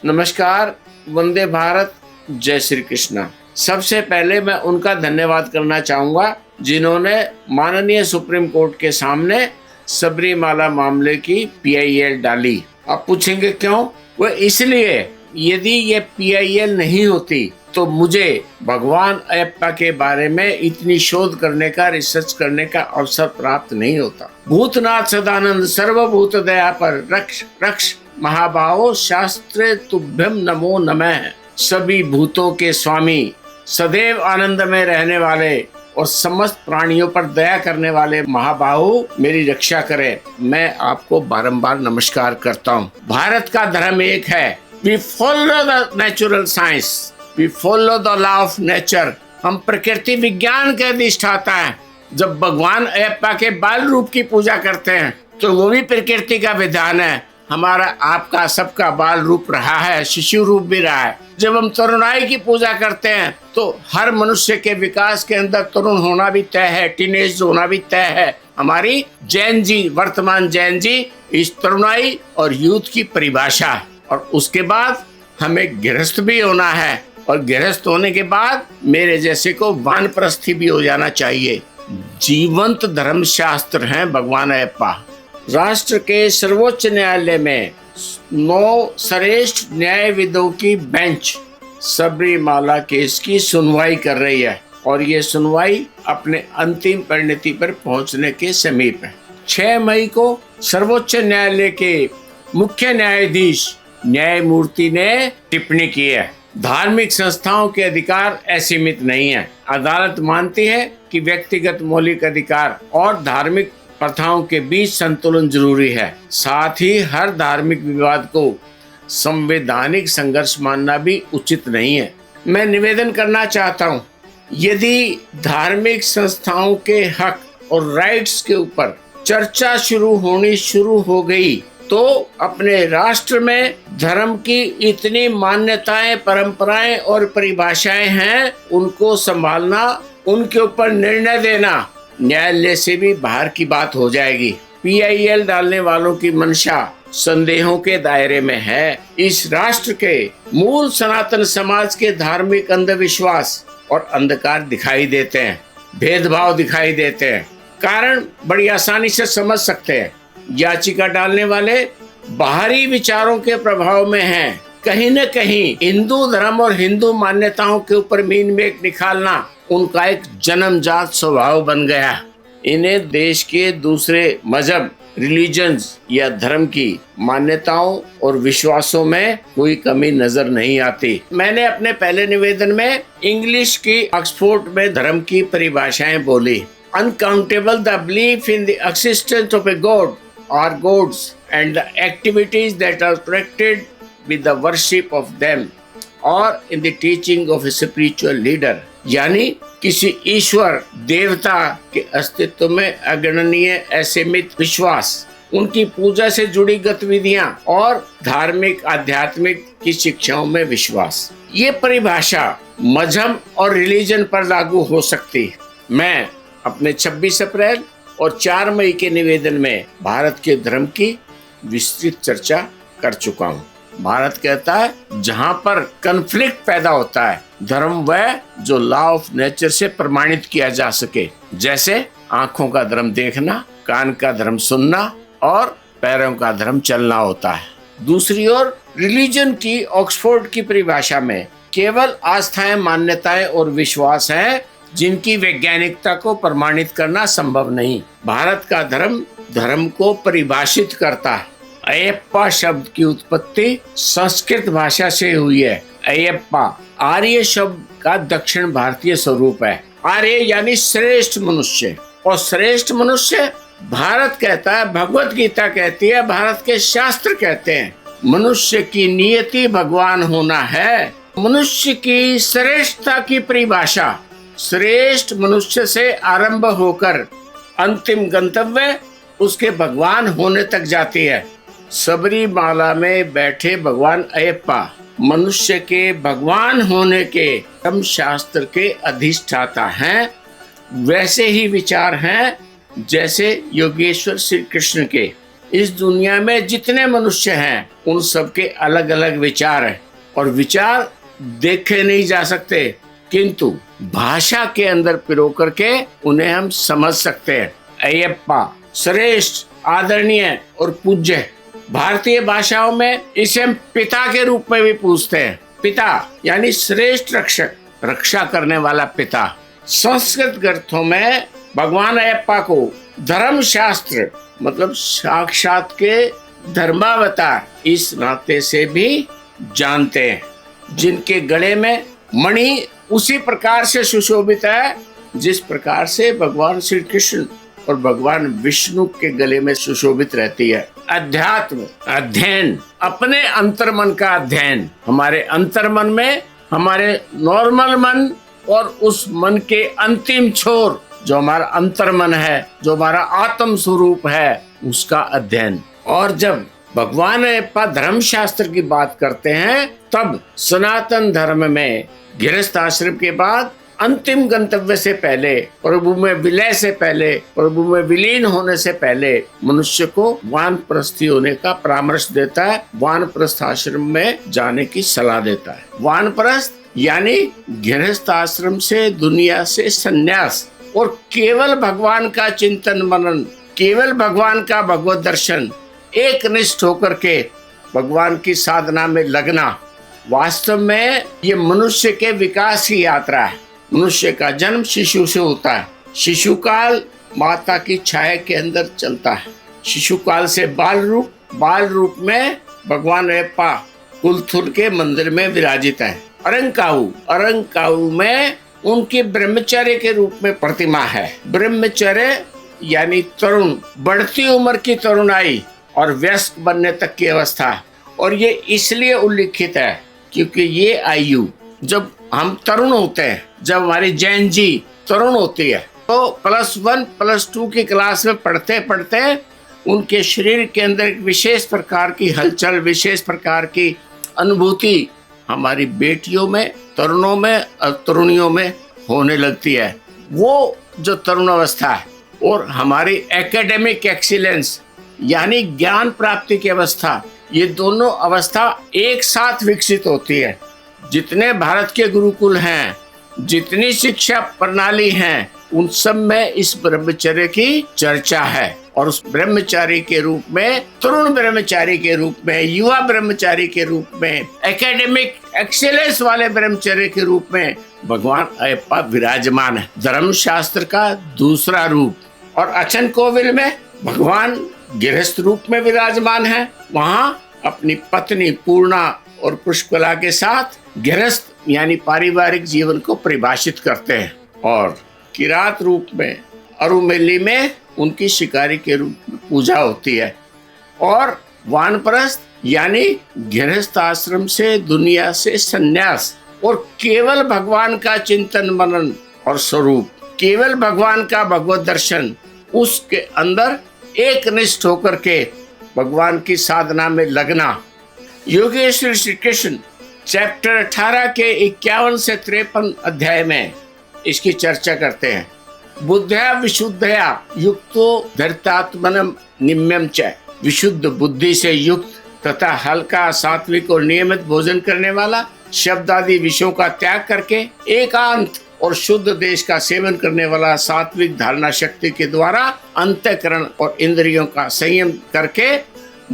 नमस्कार, वंदे भारत, जय श्री कृष्णा। सबसे पहले मैं उनका धन्यवाद करना चाहूँगा जिन्होंने माननीय सुप्रीम कोर्ट के सामने सबरीमाला मामले की PIL डाली। आप पूछेंगे क्यों? वो इसलिए, यदि ये PIL नहीं होती तो मुझे भगवान अयप्पा के बारे में इतनी शोध करने का, रिसर्च करने का अवसर प्राप्त नहीं होता। भूतनाथ सदानंद सर्वभूत दया पर रक्ष रक्ष महाभावो शास्त्रे तुभ्यम नमो नमः। सभी भूतों के स्वामी, सदैव आनंद में रहने वाले और समस्त प्राणियों पर दया करने वाले महाबाहु मेरी रक्षा करें। मैं आपको बारंबार नमस्कार करता हूँ। भारत का धर्म एक है। We follow the natural science, we follow the law of nature. हम प्रकृति विज्ञान के अधिष्ठाता हैं। जब भगवान अयप्पा के बाल रूप की पूजा करते हैं तो वो भी प्रकृति का विधान है। हमारा आपका सबका बाल रूप रहा है, शिशु रूप भी रहा है। जब हम तरुणाई की पूजा करते हैं तो हर मनुष्य के विकास के अंदर तरुण होना भी तय है, टीनेज होना भी तय है। हमारी जैन जी, वर्तमान जैन जी, इस तरुणाई और यूथ की परिभाषा। और उसके बाद हमें गृहस्थ भी होना है, और गृहस्थ होने के बाद मेरे जैसे को वानप्रस्थी भी हो जाना चाहिए। जीवंत धर्म शास्त्र हैं भगवान अयप्पा। राष्ट्र के सर्वोच्च न्यायालय में 9 श्रेष्ठ न्यायविदों की बेंच सबरीमाला केस की सुनवाई कर रही है, और ये सुनवाई अपने अंतिम परिणति पर पहुंचने के समीप है। 6 मई को सर्वोच्च न्यायालय के मुख्य न्यायाधीश न्यायमूर्ति ने टिप्पणी की है, धार्मिक संस्थाओं के अधिकार असीमित नहीं है। अदालत मानती है कि व्यक्तिगत मौलिक अधिकार और धार्मिक प्रथाओं के बीच संतुलन जरूरी है। साथ ही हर धार्मिक विवाद को संवैधानिक संघर्ष मानना भी उचित नहीं है। मैं निवेदन करना चाहता हूँ, यदि धार्मिक संस्थाओं के हक और राइट्स के ऊपर चर्चा शुरू हो गई तो अपने राष्ट्र में धर्म की इतनी मान्यताएं, परंपराएं और परिभाषाएं हैं, उनको संभालना, उनके ऊपर निर्णय देना न्यायालय से भी बाहर की बात हो जाएगी। PIL डालने वालों की मंशा संदेहों के दायरे में है। इस राष्ट्र के मूल सनातन समाज के धार्मिक अंधविश्वास और अंधकार दिखाई देते हैं, भेदभाव दिखाई देते हैं। कारण बड़ी आसानी से समझ सकते हैं। याचिका डालने वाले बाहरी विचारों के प्रभाव में हैं। कहीं न कहीं हिंदू धर्म और हिंदू मान्यताओं के ऊपर मीन मेघ निकालना उनका एक जन्मजात स्वभाव बन गया। इन्हें देश के दूसरे मजहब, रिलीजन्स या धर्म की मान्यताओं और विश्वासों में कोई कमी नजर नहीं आती। मैंने अपने पहले निवेदन में इंग्लिश की ऑक्सफोर्ड में धर्म की परिभाषाएं बोली। Uncountable the belief in the existence of a god or gods and the activities that are connected with the worship of them or in the teaching of a spiritual leader। यानी किसी ईश्वर देवता के अस्तित्व में अगणनीय असीमित विश्वास, उनकी पूजा से जुड़ी गतिविधियां और धार्मिक आध्यात्मिक की शिक्षाओं में विश्वास। ये परिभाषा मजहब और रिलीजन पर लागू हो सकती है। मैं अपने 26 अप्रैल और 4 मई के निवेदन में भारत के धर्म की विस्तृत चर्चा कर चुका हूँ। भारत कहता है जहाँ पर कन्फ्लिक्ट पैदा होता है, धर्म वह जो लॉ ऑफ नेचर से प्रमाणित किया जा सके, जैसे आंखों का धर्म देखना, कान का धर्म सुनना और पैरों का धर्म चलना होता है। दूसरी ओर रिलीजन की ऑक्सफोर्ड की परिभाषा में केवल आस्थाएं, मान्यताएं और विश्वास हैं जिनकी वैज्ञानिकता को प्रमाणित करना संभव नहीं। भारत का धर्म को परिभाषित करता है। अयप्पा शब्द की उत्पत्ति संस्कृत भाषा से हुई है। अयप्पा आर्य शब्द का दक्षिण भारतीय स्वरूप है। आर्य यानी श्रेष्ठ मनुष्य, और श्रेष्ठ मनुष्य भारत कहता है, भगवत गीता कहती है, भारत के शास्त्र कहते हैं। मनुष्य की नियति भगवान होना है। मनुष्य की श्रेष्ठता की परिभाषा श्रेष्ठ मनुष्य से आरंभ होकर अंतिम गंतव्य उसके भगवान होने तक जाती है। सबरीमाला में बैठे भगवान अयप्पा मनुष्य के भगवान होने के धर्म शास्त्र के अधिष्ठाता हैं। वैसे ही विचार हैं जैसे योगेश्वर श्री कृष्ण के। इस दुनिया में जितने मनुष्य हैं उन सबके अलग अलग विचार हैं और विचार देखे नहीं जा सकते, किंतु भाषा के अंदर पिरो करके उन्हें हम समझ सकते हैं। अयप्पा श्रेष्ठ, आदरणीय और पूज्य। भारतीय भाषाओं में इसे हम पिता के रूप में भी पूछते हैं। पिता यानी श्रेष्ठ रक्षक, रक्षा करने वाला पिता। संस्कृत ग्रंथों में भगवान अयप्पा को धर्म शास्त्र मतलब साक्षात के धर्मावतार इस नाते से भी जानते हैं, जिनके गले में मणि उसी प्रकार से सुशोभित है जिस प्रकार से भगवान श्री कृष्ण और भगवान विष्णु के गले में सुशोभित रहती है। अध्यात्म अध्ययन, अपने अंतर्मन का अध्ययन। हमारे अंतर्मन में हमारे नॉर्मल मन और उस मन के अंतिम छोर जो हमारा अंतर्मन है, जो हमारा आत्म स्वरूप है, उसका अध्ययन। और जब भगवान अयप्पा धर्म शास्त्र की बात करते हैं तब सनातन धर्म में गृहस्थ आश्रम के बाद अंतिम गंतव्य से पहले, प्रभु में विलय से पहले, प्रभु में विलीन होने से पहले मनुष्य को वानप्रस्थी होने का परामर्श देता है, वानप्रस्थ आश्रम में जाने की सलाह देता है। वानप्रस्थ यानी गृहस्थ आश्रम से, दुनिया से संन्यास और केवल भगवान का चिंतन मनन, केवल भगवान का भगवत दर्शन, एक निष्ठ होकर के भगवान की साधना में लगना। वास्तव में ये मनुष्य के विकास की यात्रा है। मनुष्य का जन्म शिशु से होता है। शिशु काल माता की छाया के अंदर चलता है। शिशु काल से बाल रूप में भगवान अयप्पा कुलथुर के मंदिर में विराजित है। अरंकाऊ में उनकी ब्रह्मचर्य के रूप में प्रतिमा है। ब्रह्मचर्य यानी तरुण, बढ़ती उम्र की तरुणाई और वयस्क बनने तक की अवस्था। और ये इसलिए उल्लिखित है क्योंकि ये आयु जब हम तरुण होते हैं, जब हमारी जैन जी तरुण होती है, तो +1 +2 की क्लास में पढ़ते पढ़ते उनके शरीर के अंदर एक विशेष प्रकार की हलचल, विशेष प्रकार की अनुभूति हमारी बेटियों में, तरुणों में और तरुणियों में होने लगती है। वो जो तरुण अवस्था है और हमारी एकेडमिक एक्सीलेंस यानी ज्ञान प्राप्ति की अवस्था, ये दोनों अवस्था एक साथ विकसित होती है। जितने भारत के गुरुकुल हैं, जितनी शिक्षा प्रणाली हैं, उन सब में इस ब्रह्मचर्य की चर्चा है। और उस ब्रह्मचारी के रूप में, तरुण ब्रह्मचारी के रूप में, युवा ब्रह्मचारी के रूप में, एकेडमिक एक्सेलेंस वाले ब्रह्मचर्य के रूप में भगवान अयप्पा विराजमान है। धर्म शास्त्र का दूसरा रूप। और अचन कोविल में भगवान गृहस्थ रूप में विराजमान है। वहाँ अपनी पत्नी पूर्णा और पुष्पकला के साथ गृहस्थ यानी पारिवारिक जीवन को परिभाषित करते हैं। और किरात रूप में अरुमेली में उनकी शिकारी के रूप में पूजा होती है। और वानप्रस्थ यानी गृहस्थ आश्रम से, दुनिया से संन्यास और केवल भगवान का चिंतन मनन और स्वरूप, केवल भगवान का भगवत दर्शन, उसके अंदर एक निष्ठ होकर के भगवान की साधना में लगना। योगेश्वर श्री कृष्ण चैप्टर 18 के 51 से 53 अध्याय में इसकी चर्चा करते हैं। बुद्धया विशुद्धया युक्तो धर्तात्मनम निम्यम च, विशुद्ध बुद्धि से युक्त तथा हल्का, सात्विक और नियमित भोजन करने वाला, शब्द आदि विषयों का त्याग करके एकांत और शुद्ध देश का सेवन करने वाला, सात्विक धारणा शक्ति के द्वारा अंतःकरण और इंद्रियों का संयम करके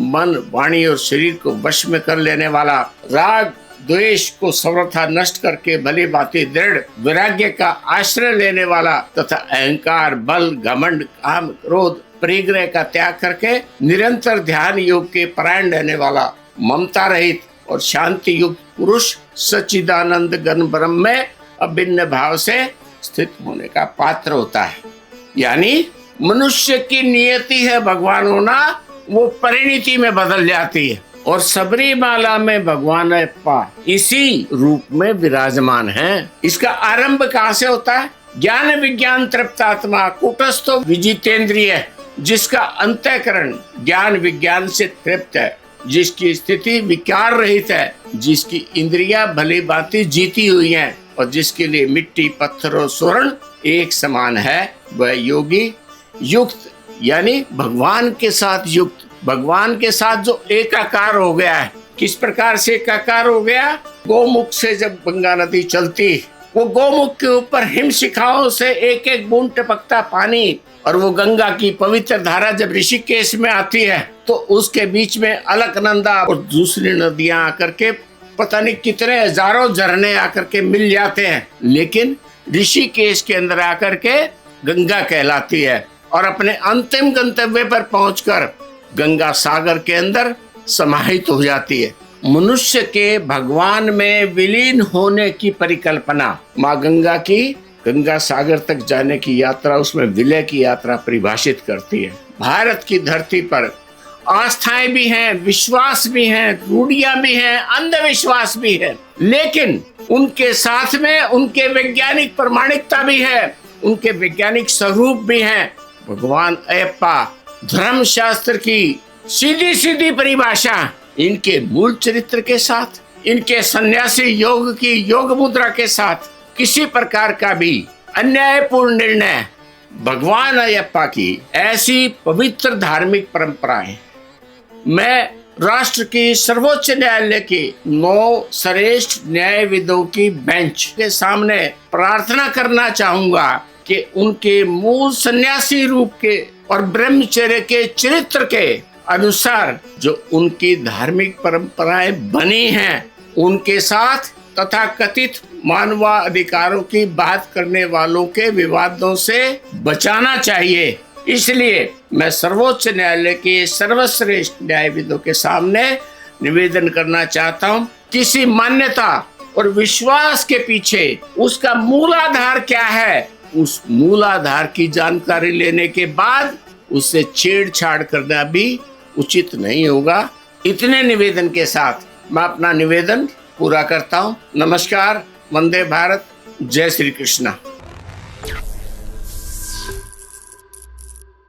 मन, वाणी और शरीर को वश में कर लेने वाला, राग द्वेष को सर्वथा नष्ट करके भली भांति दृढ़ वैराग्य का आश्रय लेने वाला तथा अहंकार, बल, घमंड, काम, क्रोध, परिग्रह का त्याग करके निरंतर ध्यान योग के परायण रहने वाला, ममता रहित और शांति युक्त पुरुष सच्चिदानंद घन ब्रह्म में अभिन्न भाव से स्थित होने का पात्र होता है। यानी मनुष्य की नियति है भगवान होना, वो परिणति में बदल जाती है। और सबरीमाला में भगवान अयप्पा इसी रूप में विराजमान हैं। इसका आरंभ कहाँ से होता है? ज्ञान विज्ञान तृप्त आत्मा कूटस्थो विजितेंद्रिय, जिसका अंतःकरण ज्ञान विज्ञान से तृप्त है, जिसकी स्थिति विकार रहित है, जिसकी इंद्रियां भली भांति जीती हुई हैं और जिसके लिए मिट्टी, पत्थर और स्वर्ण एक समान है, वह योगी युक्त यानी भगवान के साथ युक्त भगवान के साथ जो एकाकार हो गया है। किस प्रकार से एकाकार हो गया? गोमुख से जब गंगा नदी चलती, वो गोमुख के ऊपर हिम शिखाओं से एक एक बूंद टपकता पानी, और वो गंगा की पवित्र धारा जब ऋषिकेश में आती है तो उसके बीच में अलकनंदा और दूसरी नदियां आकर के पता नहीं कितने हजारों झरने आकर के मिल जाते हैं, लेकिन ऋषिकेश के अंदर आकर के गंगा कहलाती है और अपने अंतिम गंतव्य पर पहुंचकर गंगा सागर के अंदर समाहित हो जाती है। मनुष्य के भगवान में विलीन होने की परिकल्पना माँ गंगा की गंगा सागर तक जाने की यात्रा, उसमें विलय की यात्रा परिभाषित करती है। भारत की धरती पर आस्थाएं भी हैं, विश्वास भी हैं, रूढ़ियां भी हैं, अंधविश्वास भी है, लेकिन उनके साथ में उनके वैज्ञानिक प्रामाणिकता भी है, उनके वैज्ञानिक स्वरूप भी हैं। भगवान अयप्पा धर्म शास्त्र की सीधी सीधी परिभाषा इनके मूल चरित्र के साथ, इनके सन्यासी योग की योग मुद्रा के साथ किसी प्रकार का भी अन्यायपूर्ण निर्णय भगवान अयप्पा की ऐसी पवित्र धार्मिक परंपराएं मैं राष्ट्र की सर्वोच्च न्यायालय के 9 श्रेष्ठ न्यायविदों की बेंच के सामने प्रार्थना करना चाहूंगा कि उनके मूल सन्यासी रूप के और ब्रह्मचर्य के चरित्र के अनुसार जो उनकी धार्मिक परंपराएं बनी हैं, उनके साथ तथा कथित मानवाधिकारों की बात करने वालों के विवादों से बचाना चाहिए। इसलिए मैं सर्वोच्च न्यायालय के सर्वश्रेष्ठ न्यायविदों के सामने निवेदन करना चाहता हूँ, किसी मान्यता और विश्वास के पीछे उसका मूलाधार क्या है, उस मूलाधार की जानकारी लेने के बाद उससे छेड़छाड़ करना भी उचित नहीं होगा। इतने निवेदन के साथ मैं अपना निवेदन पूरा करता हूँ। नमस्कार, वंदे भारत, जय श्री कृष्णा।